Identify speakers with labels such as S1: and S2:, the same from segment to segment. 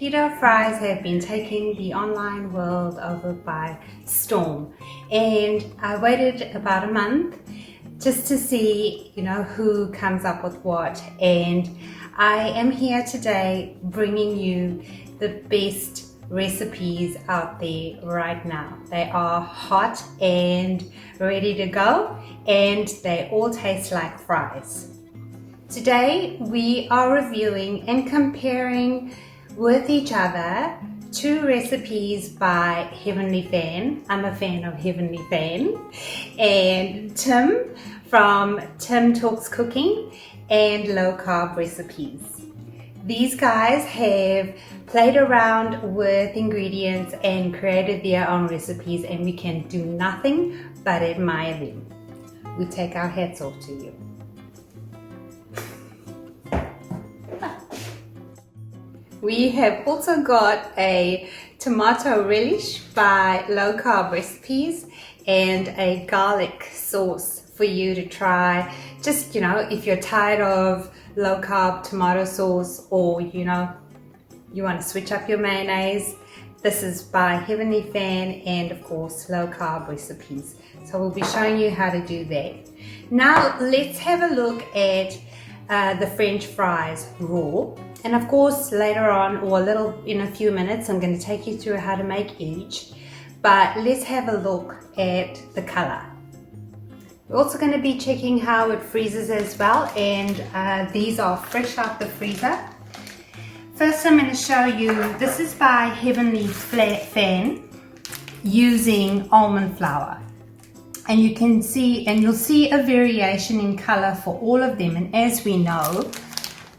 S1: Keto fries have been taking the online world over by storm, and I waited about a month just to see, who comes up with what, and I am here today bringing you the best recipes out there right now. They are hot and ready to go, and they all taste like fries. Today we are reviewing and comparing with each other two recipes by Heavenly Fan. I'm a fan of Heavenly Fan, and Tim from Tim Talks Cooking and Low Carb Recipes. These guys have played around with ingredients and created their own recipes, and we can do nothing but admire them. We take our hats off to you. We have also got a tomato relish by Low Carb Recipes and a garlic sauce for you to try. Just, if you're tired of low carb tomato sauce, or, you want to switch up your mayonnaise, this is by Heavenly Fan and, of course, Low Carb Recipes. So we'll be showing you how to do that. Now, let's have a look at the French fries raw. And of course, later on, or in a few minutes, I'm going to take you through how to make each. But let's have a look at the color. We're also going to be checking how it freezes as well, and these are fresh out the freezer. First, I'm going to show you, this is by Heavenly Fan using almond flour. And you can see, and you'll see a variation in color for all of them. And as we know,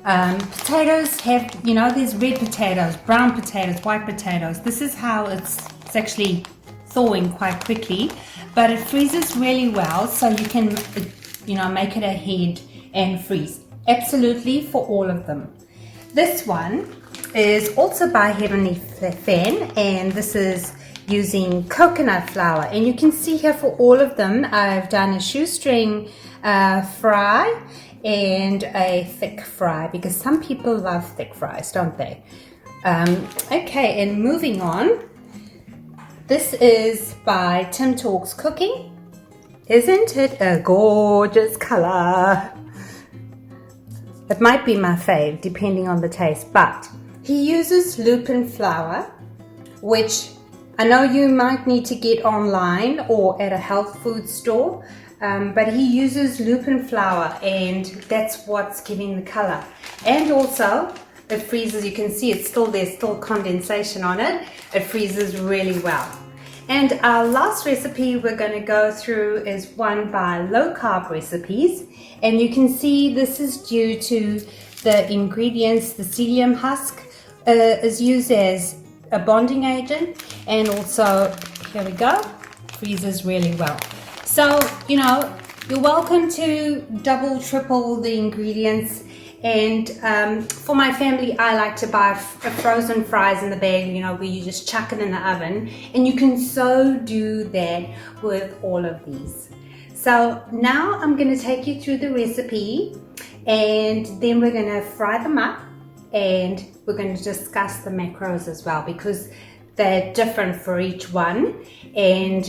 S1: potatoes have, there's red potatoes, brown potatoes, white potatoes. This is how it's actually thawing quite quickly, but it freezes really well, so you can, make it ahead and freeze. Absolutely for all of them. This one is also by Heavenly Fan, and this is using coconut flour. And you can see here for all of them, I've done a shoestring fry and a thick fry, because some people love thick fries, don't they? Okay, and moving on, this is by Tim Talks Cooking. Isn't it a gorgeous color? It might be my fave, depending on the taste, but he uses Lupin flour, which I know you might need to get online or at a health food store, but he uses Lupin flour, and that's what's giving the color. And also, it freezes, you can see it's there's still condensation on it. It freezes really well. And our last recipe we're going to go through is one by Low Carb Recipes. And you can see this is due to the ingredients. The psyllium husk is used as a bonding agent, and also, here we go, freezes really well. So, you're welcome to double, triple the ingredients. And for my family, I like to buy frozen fries in the bag, where you just chuck it in the oven. And you can so do that with all of these. So now I'm going to take you through the recipe, and then we're going to fry them up, and we're going to discuss the macros as well, because they're different for each one. And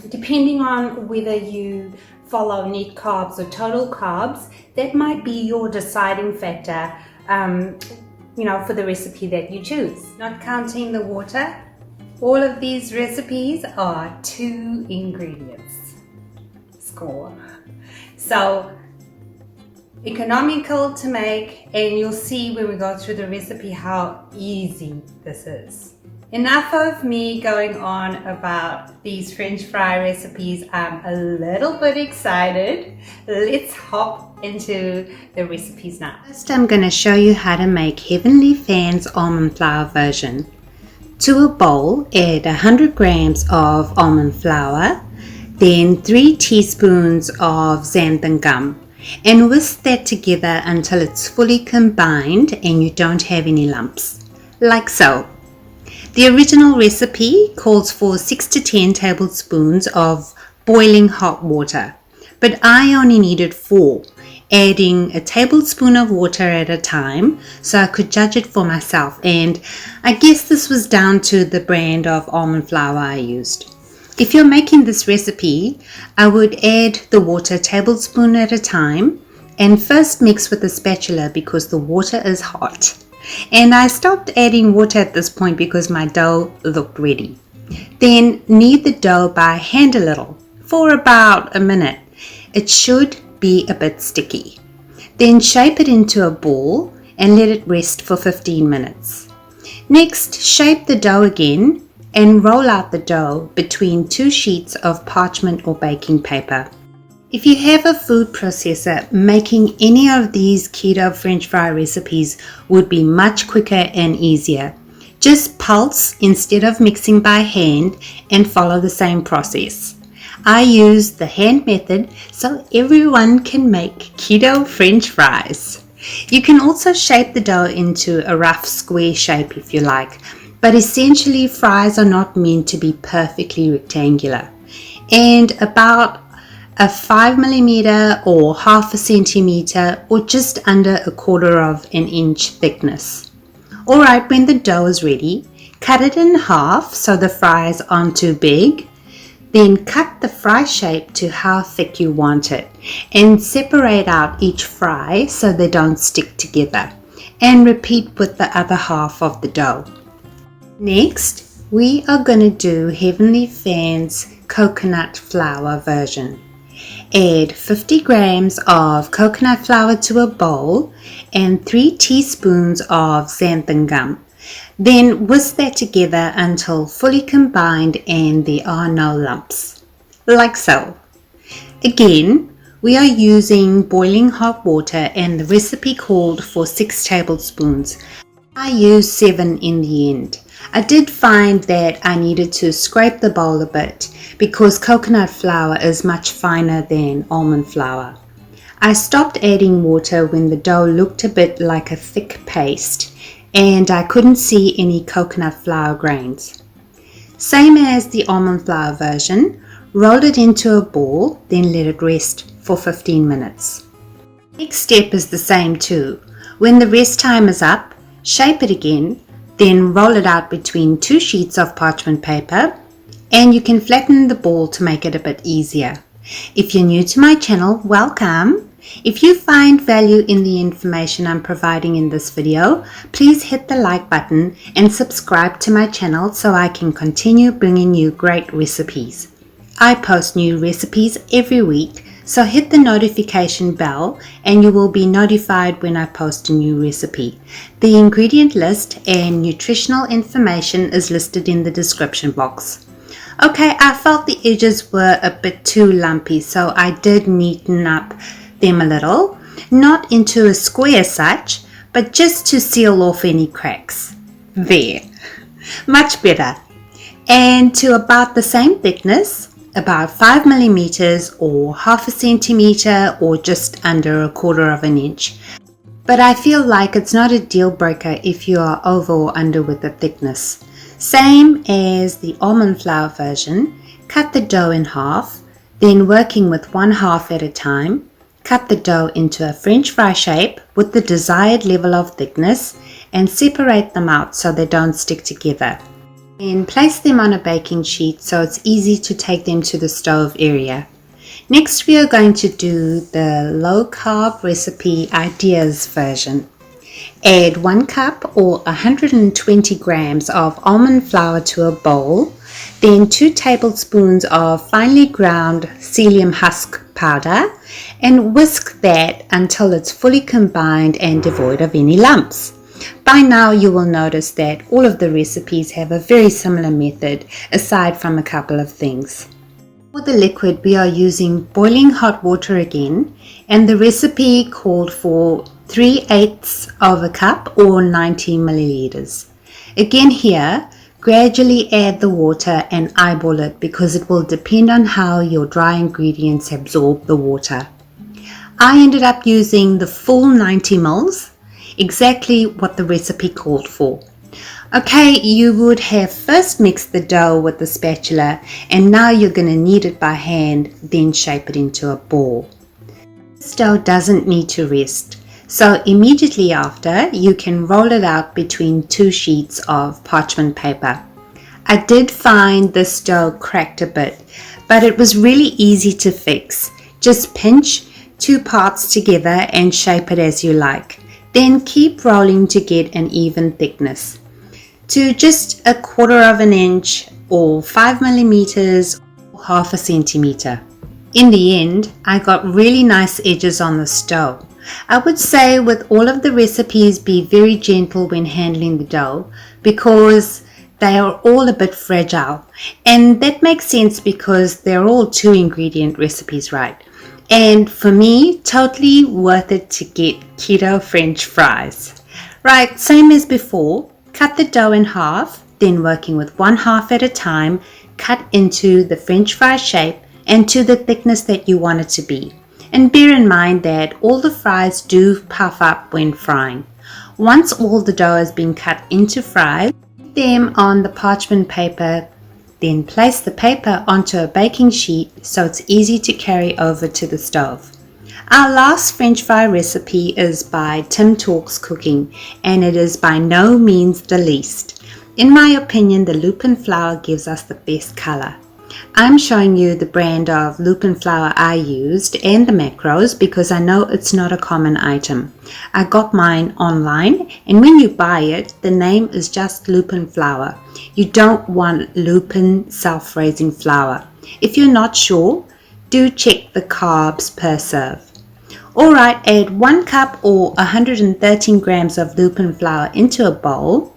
S1: depending on whether you follow net carbs or total carbs, that might be your deciding factor, for the recipe that you choose. Not counting the water, all of these recipes are 2 ingredients. Score. So economical to make, and you'll see when we go through the recipe how easy this is. Enough of me going on about these French fry recipes. I'm a little bit excited. Let's hop into the recipes now. First, I'm going to show you how to make Heavenly Fan's almond flour version. To a bowl, add 100 grams of almond flour, then 3 teaspoons of xanthan gum, and whisk that together until it's fully combined and you don't have any lumps, like so. The original recipe calls for 6 to 10 tablespoons of boiling hot water, but I only needed 4, adding a tablespoon of water at a time so I could judge it for myself, and I guess this was down to the brand of almond flour I used. If you're making this recipe, I would add the water a tablespoon at a time and first mix with a spatula because the water is hot. And I stopped adding water at this point because my dough looked ready. Then knead the dough by hand a little for about a minute. It should be a bit sticky. Then shape it into a ball and let it rest for 15 minutes. Next, shape the dough again and roll out the dough between 2 sheets of parchment or baking paper. If you have a food processor, making any of these keto French fry recipes would be much quicker and easier. Just pulse instead of mixing by hand and follow the same process. I use the hand method so everyone can make keto French fries. You can also shape the dough into a rough square shape if you like, but essentially fries are not meant to be perfectly rectangular. And about a 5mm or half a centimeter or just under a quarter of an inch thickness. Alright, when the dough is ready, cut it in half so the fries aren't too big. Then cut the fry shape to how thick you want it and separate out each fry so they don't stick together, and repeat with the other half of the dough. Next, we are going to do Heavenly Fan's coconut flour version. Add 50 grams of coconut flour to a bowl and 3 teaspoons of xanthan gum. Then whisk that together until fully combined and there are no lumps, like so. Again, we are using boiling hot water and the recipe called for 6 tablespoons. I used 7 in the end. I did find that I needed to scrape the bowl a bit because coconut flour is much finer than almond flour. I stopped adding water when the dough looked a bit like a thick paste and I couldn't see any coconut flour grains. Same as the almond flour version, roll it into a ball, then let it rest for 15 minutes. Next step is the same too. When the rest time is up, shape it again, then roll it out between 2 sheets of parchment paper, and you can flatten the ball to make it a bit easier. If you're new to my channel, welcome. If you find value in the information I'm providing in this video, please hit the like button and subscribe to my channel so I can continue bringing you great recipes. I post new recipes every week, so hit the notification bell and you will be notified when I post a new recipe. The ingredient list and nutritional information is listed in the description box. Okay, I felt the edges were a bit too lumpy, so I did neaten up them a little, not into a square as such, but just to seal off any cracks. There, much better. And to about the same thickness, about 5mm or half a centimeter or just under a quarter of an inch. But I feel like it's not a deal breaker if you are over or under with the thickness. Same as the almond flour version, cut the dough in half, then working with 1/2 at a time, cut the dough into a French fry shape with the desired level of thickness and separate them out so they don't stick together. And place them on a baking sheet so it's easy to take them to the stove area. Next, we are going to do the low carb recipe ideas version. Add 1 cup or 120 grams of almond flour to a bowl, then 2 tablespoons of finely ground psyllium husk powder, and whisk that until it's fully combined and devoid of any lumps. By now you will notice that all of the recipes have a very similar method aside from a couple of things. For the liquid, we are using boiling hot water again, and the recipe called for 3/8 of a cup or 90 milliliters. Again here, gradually add the water and eyeball it because it will depend on how your dry ingredients absorb the water. I ended up using the full 90 mils, exactly what the recipe called for. Okay, you would have first mixed the dough with the spatula and now you're going to knead it by hand, then shape it into a ball. This dough doesn't need to rest, so immediately after you can roll it out between 2 sheets of parchment paper. I did find this dough cracked a bit, but it was really easy to fix. Just pinch 2 parts together and shape it as you like. Then keep rolling to get an even thickness to just 1/4 of an inch or 5 millimeters or 1/2 centimeter. In the end, I got really nice edges on the dough. I would say with all of the recipes, be very gentle when handling the dough because they are all a bit fragile, and that makes sense because they're all 2 ingredient recipes, right? And for me, totally worth it to get Keto French Fries. Right, same as before, cut the dough in half, then working with 1/2 at a time, cut into the French fry shape and to the thickness that you want it to be. And bear in mind that all the fries do puff up when frying. Once all the dough has been cut into fries, put them on the parchment paper, then place the paper onto a baking sheet so it's easy to carry over to the stove. Our last French fry recipe is by Tim Talks Cooking, and it is by no means the least. In my opinion, the Lupin flour gives us the best color. I'm showing you the brand of Lupin flour I used and the macros because I know it's not a common item. I got mine online, and when you buy it, the name is just Lupin flour. You don't want Lupin self-raising flour. If you're not sure, do check the carbs per serve. Alright, add 1 cup or 113 grams of Lupin flour into a bowl.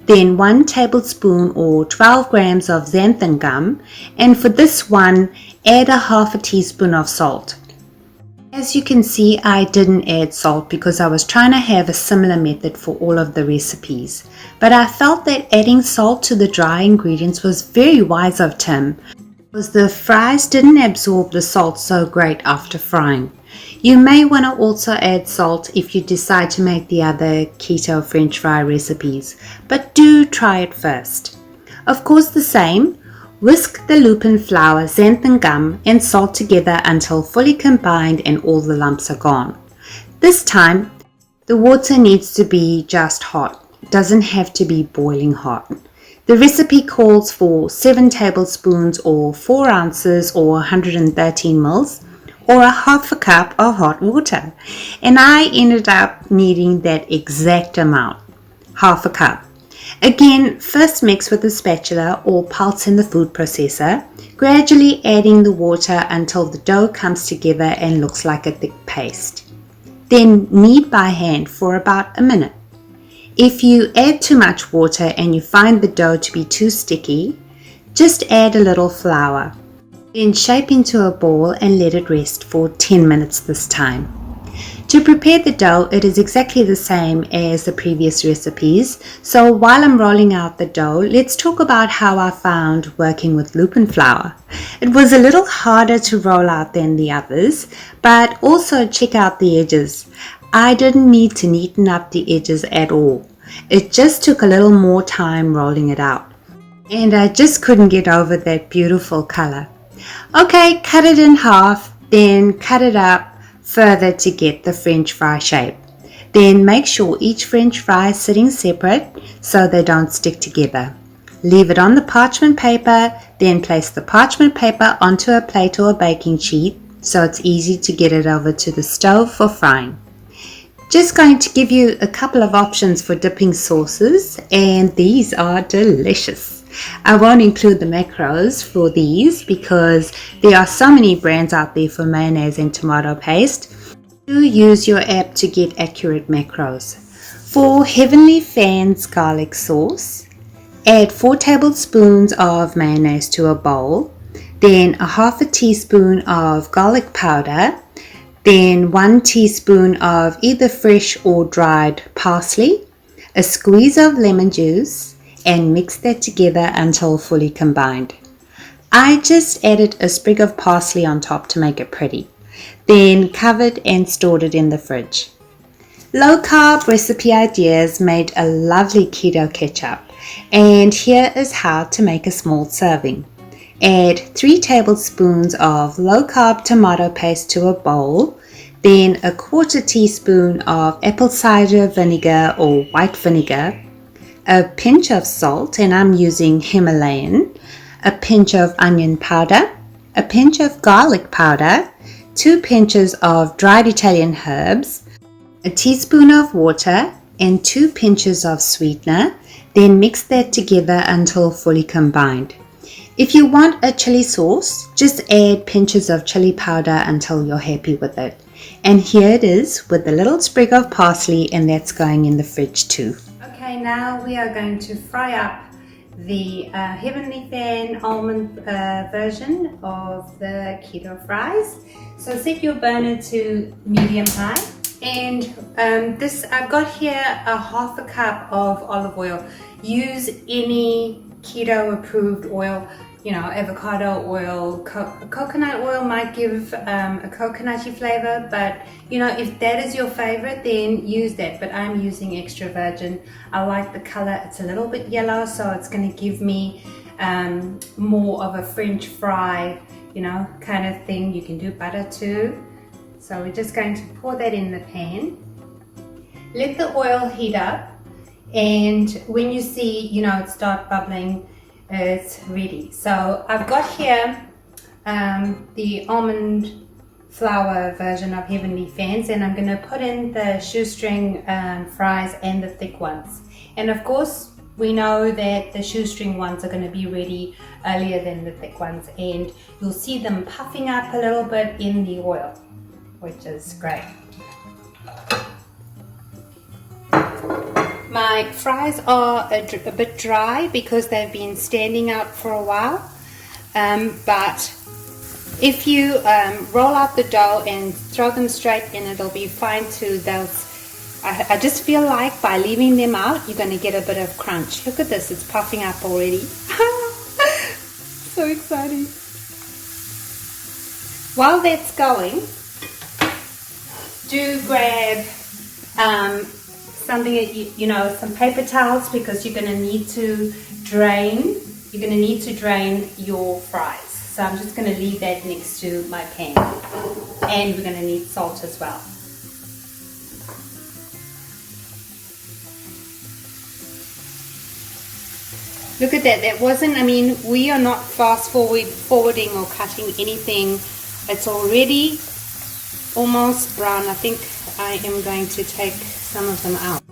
S1: Then 1 tablespoon or 12 grams of Xanthan Gum, and for this one, add 1/2 teaspoon of salt. As you can see, I didn't add salt because I was trying to have a similar method for all of the recipes. But I felt that adding salt to the dry ingredients was very wise of Tim, because the fries didn't absorb the salt so great after frying. You may want to also add salt if you decide to make the other keto French fry recipes, but do try it first. Of course, the same, whisk the Lupin flour, Xanthan Gum and salt together until fully combined and all the lumps are gone. This time, the water needs to be just hot. It doesn't have to be boiling hot. The recipe calls for 7 tablespoons or 4 ounces or 113 mils, or 1/2 cup of hot water, and I ended up needing that exact amount, 1/2 cup. Again, first mix with a spatula or pulse in the food processor, gradually adding the water until the dough comes together and looks like a thick paste. Then knead by hand for about a minute. If you add too much water and you find the dough to be too sticky, just add a little flour. Then shape into a ball and let it rest for 10 minutes this time. To prepare the dough, it is exactly the same as the previous recipes. So while I'm rolling out the dough, let's talk about how I found working with Lupin flour. It was a little harder to roll out than the others, but also check out the edges. I didn't need to neaten up the edges at all. It just took a little more time rolling it out. And I just couldn't get over that beautiful color. Okay, cut it in half, then cut it up further to get the French fry shape. Then make sure each French fry is sitting separate so they don't stick together. Leave it on the parchment paper, then place the parchment paper onto a plate or a baking sheet so it's easy to get it over to the stove for frying. Just going to give you a couple of options for dipping sauces, and these are delicious. I won't include the macros for these because there are so many brands out there for mayonnaise and tomato paste. Do use your app to get accurate macros. For Heavenly Fans garlic sauce, add 4 tablespoons of mayonnaise to a bowl, then 1/2 teaspoon of garlic powder, then 1 teaspoon of either fresh or dried parsley, a squeeze of lemon juice, and mix that together until fully combined. I just added a sprig of parsley on top to make it pretty, then covered and stored it in the fridge. Low carb recipe ideas made a lovely keto ketchup, and here is how to make a small serving. Add 3 tablespoons of low carb tomato paste to a bowl, then a 1/4 teaspoon of apple cider vinegar or white vinegar, a pinch of salt, and I'm using Himalayan, a pinch of onion powder, a pinch of garlic powder, 2 pinches of dried Italian herbs, a teaspoon of water, and 2 pinches of sweetener. Then mix that together until fully combined. If you want a chili sauce, just add pinches of chili powder until you're happy with it. And here it is with a little sprig of parsley, and that's going in the fridge too. Okay, now we are going to fry up the Heavenly Fan almond version of the keto fries. So set your burner to medium high. And I've got here a 1/2 cup of olive oil. Use any keto approved oil, you know, avocado oil, coconut oil might give a coconutty flavor, but you know, if that is your favorite, then use that. But I'm using extra virgin. I like the color. It's a little bit yellow, so it's going to give me more of a French fry, you know, kind of thing. You can do butter too. So we're just going to pour that in the pan. Let the oil heat up, and when you see, you know, it start bubbling, it's ready. So I've got here the almond flour version of Heavenly Fans, and I'm going to put in the shoestring fries and the thick ones. And of course, we know that the shoestring ones are going to be ready earlier than the thick ones, and you'll see them puffing up a little bit in the oil, which is great. My fries are a bit dry because they've been standing out for a while, but if you roll out the dough and throw them straight in, it'll be fine too. I just feel like by leaving them out, you're going to get a bit of crunch. Look at this, it's puffing up already. So exciting. While that's going, do grab something that you know, some paper towels, because you're going to need to drain. You're going to need to drain your fries. So I'm just going to leave that next to my pan, and we're going to need salt as well. Look at that. That wasn't. I mean, we are not fast forwarding or cutting anything. It's already almost brown. I think I am going to take some of them out.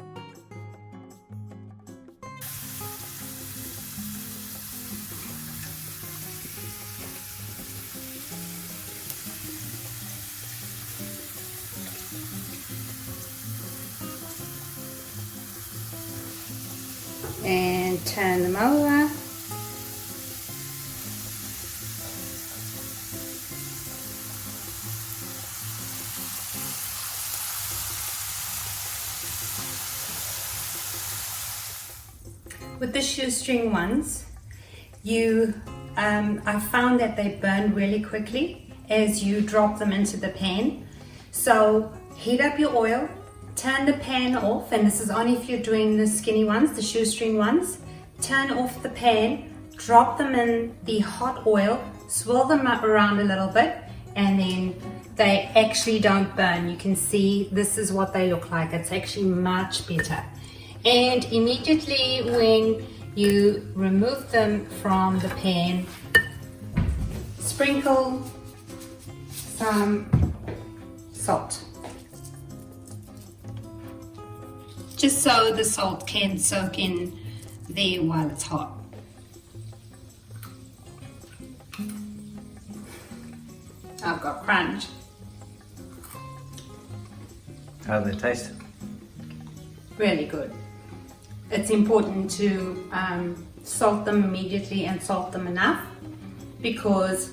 S1: And turn them over. With the shoestring ones, I found that they burn really quickly as you drop them into the pan. So heat up your oil, turn the pan off, and this is only if you're doing the skinny ones, the shoestring ones. Turn off the pan, drop them in the hot oil, swirl them up around a little bit, and then they actually don't burn. You can see this is what they look like. It's actually much better. And immediately when you remove them from the pan, sprinkle some salt, just so the salt can soak in there while it's hot. I've got crunch.
S2: How do they taste?
S1: Really good. It's important to salt them immediately and salt them enough, because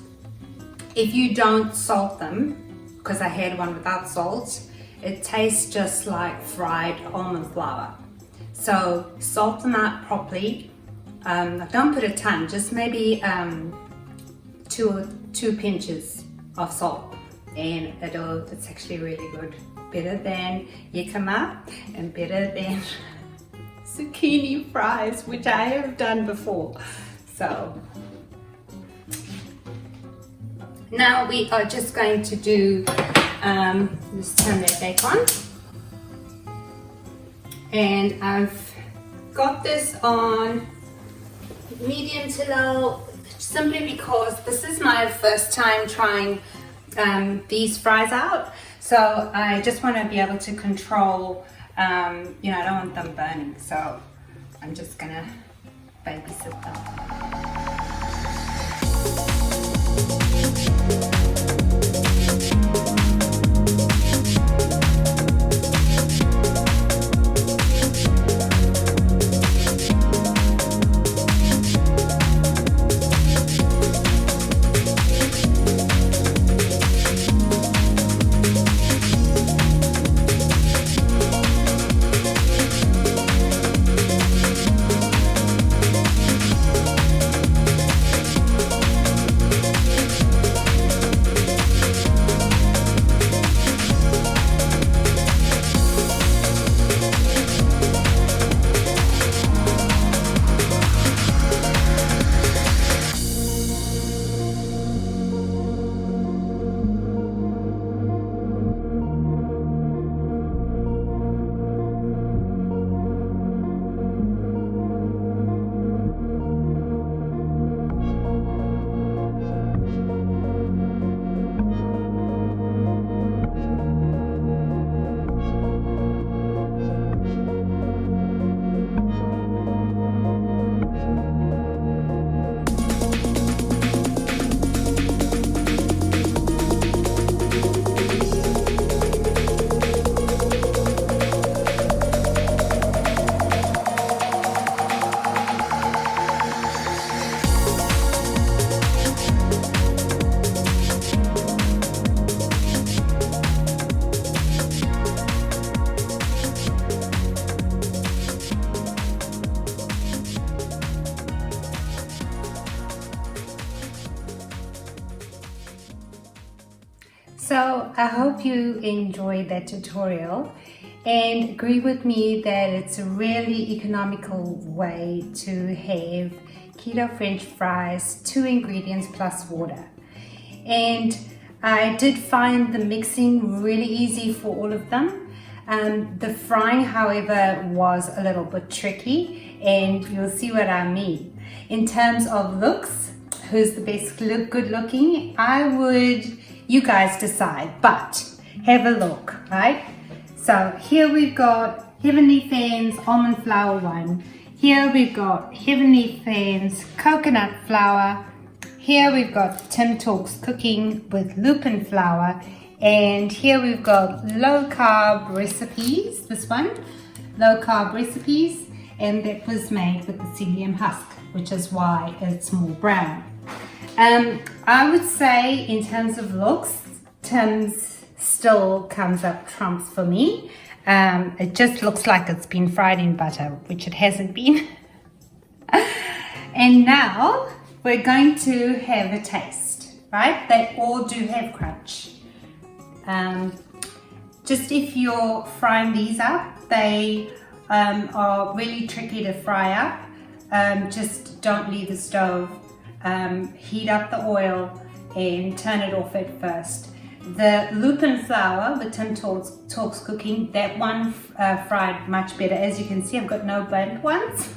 S1: if you don't salt them, because I had one without salt, it tastes just like fried almond flour. So salt them out properly. Don't put a ton, just maybe 2 pinches of salt, and it's actually really good. Better than jicama and better than zucchini fries, which I have done before. So now we are just going to do Just turn that back on. And I've got this on medium to low simply because this is my first time trying these fries out. So I just want to be able to control, you know, I don't want them burning. So I'm just gonna babysit them. So I hope you enjoyed that tutorial and agree with me that it's a really economical way to have keto French fries, 2 ingredients plus water. And I did find the mixing really easy for all of them. The frying, however, was a little bit tricky, and you'll see what I mean. In terms of looks, who's the best good looking? You guys decide, but have a look, right? So here we've got Heavenly Fans Almond Flour one. Here we've got Heavenly Fans Coconut Flour. Here we've got Tim Talks Cooking with Lupin Flour. And here we've got Low Carb Recipes, this one, Low Carb Recipes. And that was made with the Psyllium husk, which is why it's more brown. I would say in terms of looks, Tim's still comes up trumps for me. It just looks like it's been fried in butter, which it hasn't been. And now we're going to have a taste, right? They all do have crunch. Just if you're frying these up, they are really tricky to fry up. Just don't leave the stove. Heat up the oil and turn it off at first. The Lupin flour with Tim Talks Cooking, that one fried much better. As you can see, I've got no burnt ones.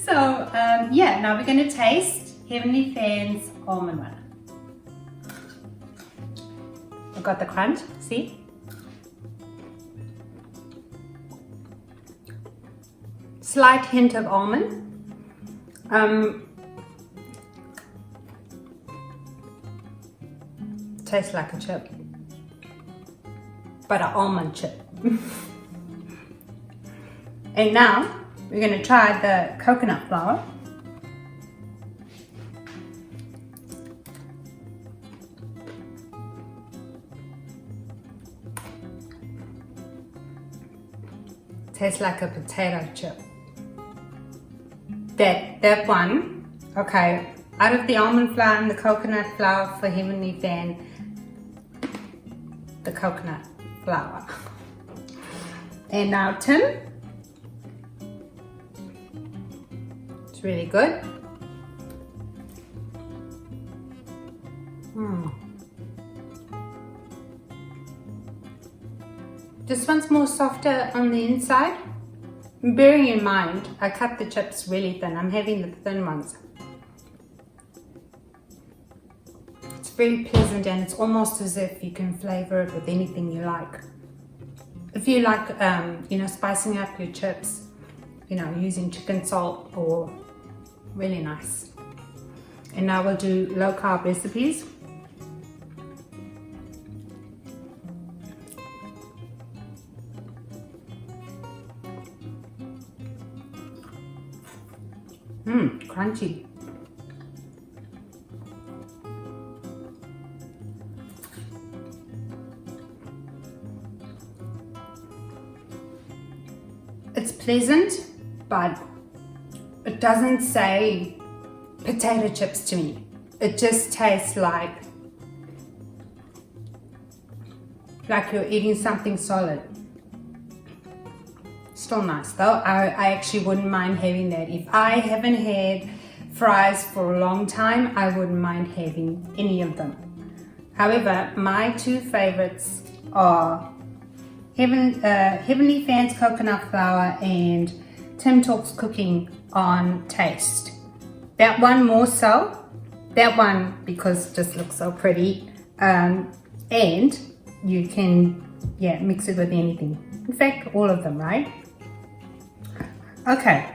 S1: So yeah, now we're going to taste Heavenly Fans almond one. I've got the crunch, see? Slight hint of almond. Tastes like a chip, but an almond chip. And now we're going to try the coconut flour. Tastes like a potato chip. That one, okay, out of the almond flour and the coconut flour for Heavenly Fan, the coconut flour. And now Tim, it's really good. This one's more softer on the inside. Bearing in mind, I cut the chips really thin. I'm having the thin ones. It's very pleasant and it's almost as if you can flavor it with anything you like. If you like, spicing up your chips, using chicken salt, or really nice. And now we'll do low carb recipes. Crunchy. It's pleasant, but it doesn't say potato chips to me. It just tastes like you're eating something solid. Still nice though. I actually wouldn't mind having that. If I haven't had fries for a long time, I wouldn't mind having any of them. However, my two favorites are Heavenly Fans Coconut Flour and Tim Talks Cooking on Taste. That one more so. That one because it just looks so pretty. And you can mix it with anything. In fact, all of them, right? Okay,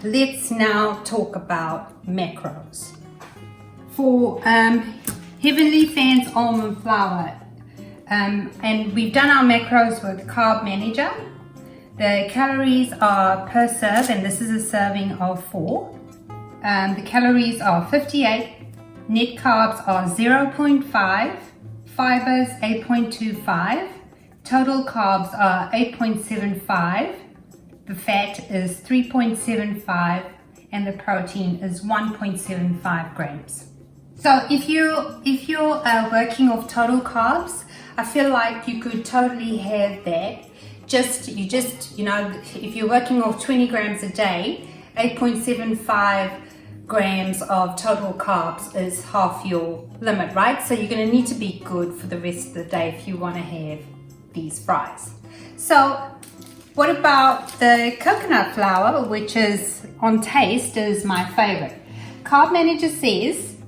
S1: let's now talk about macros. For Heavenly Fans Almond Flour, and we've done our macros with Carb Manager. The calories are per serve, and this is a serving of 4. The calories are 58, net carbs are 0.5, fibers 8.25, total carbs are 8.75, the fat is 3.75, and the protein is 1.75 grams. So if you're working off total carbs, I feel like you could totally have that. If you're working off 20 grams a day, 8.75 grams of total carbs is half your limit, right? So you're going to need to be good for the rest of the day if you want to have these fries. So what about the coconut flour, which is on taste is my favorite? Carb Manager says,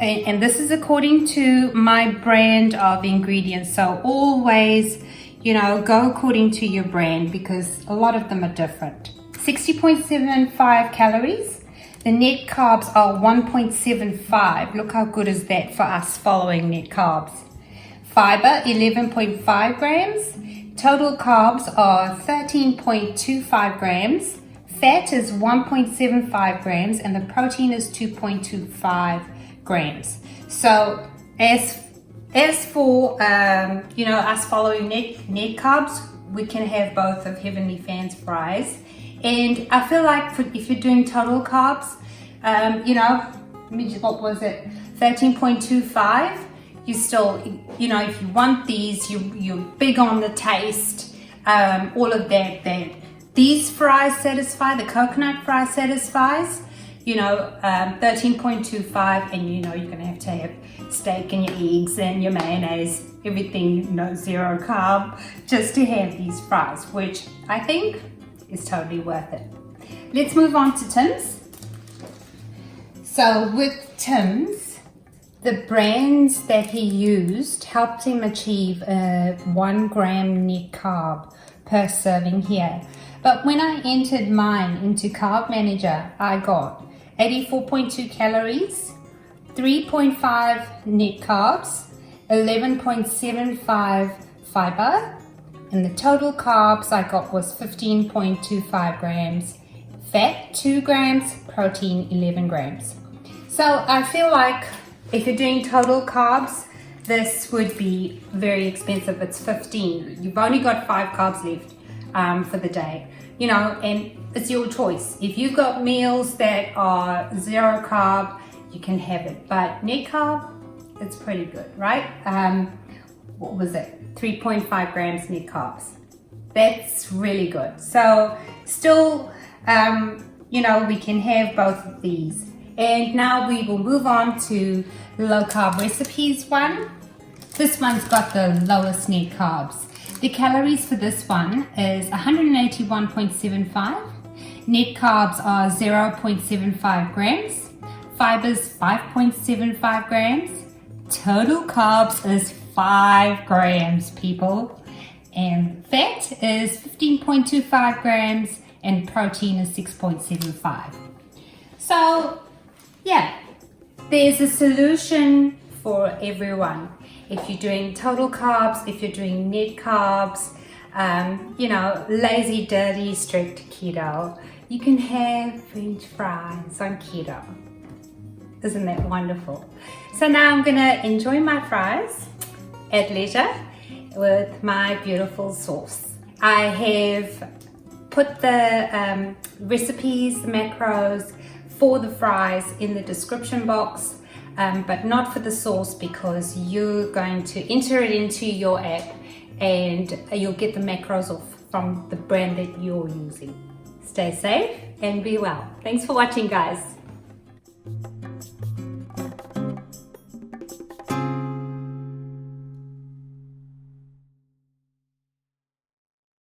S1: and this is according to my brand of ingredients, so always go according to your brand because a lot of them are different. 60.75 calories. The net carbs are 1.75. Look how good is that for us following net carbs. Fiber 11.5 grams. Total carbs are 13.25 grams. Fat is 1.75 grams and the protein is 2.25 grams. So as for us following net carbs, we can have both of Heavenly Fans fries. And I feel like if you're doing total carbs, what was it, 13.25, you still, if you want these, you're big on the taste, all of that these fries satisfy, the coconut fry satisfies, 13.25, and you're going to have steak and your eggs and your mayonnaise, everything, zero carb, just to have these fries, which I think is totally worth it. Let's move on to Tim's. So with Tim's, the brands that he used helped him achieve a 1 gram net carb per serving here. But when I entered mine into Carb Manager, I got 84.2 calories, 3.5 net carbs, 11.75 fiber, and the total carbs I got was 15.25 grams, fat 2 grams, protein 11 grams. So I feel like if you're doing total carbs, this would be very expensive. It's 15. You've only got 5 carbs left for the day, and it's your choice. If you've got meals that are 0 carb, you can have it, but net carb, it's pretty good, right? What was it? 3.5 grams net carbs. That's really good. So still, we can have both of these. And now we will move on to the low carb recipes one. This one's got the lowest net carbs. The calories for this one is 181.75. Net carbs are 0.75 grams. Fibers 5.75 grams. Total carbs is 5 grams, people. And fat is 15.25 grams and protein is 6.75. So, yeah, there's a solution for everyone. If you're doing total carbs, if you're doing net carbs, lazy, dirty, strict keto, you can have French fries on keto. Isn't that wonderful? So now I'm gonna enjoy my fries at leisure with my beautiful sauce. I have put the recipes, the macros for the fries in the description box, but not for the sauce because you're going to enter it into your app and you'll get the macros off from the brand that you're using. Stay safe and be well. Thanks for watching, guys.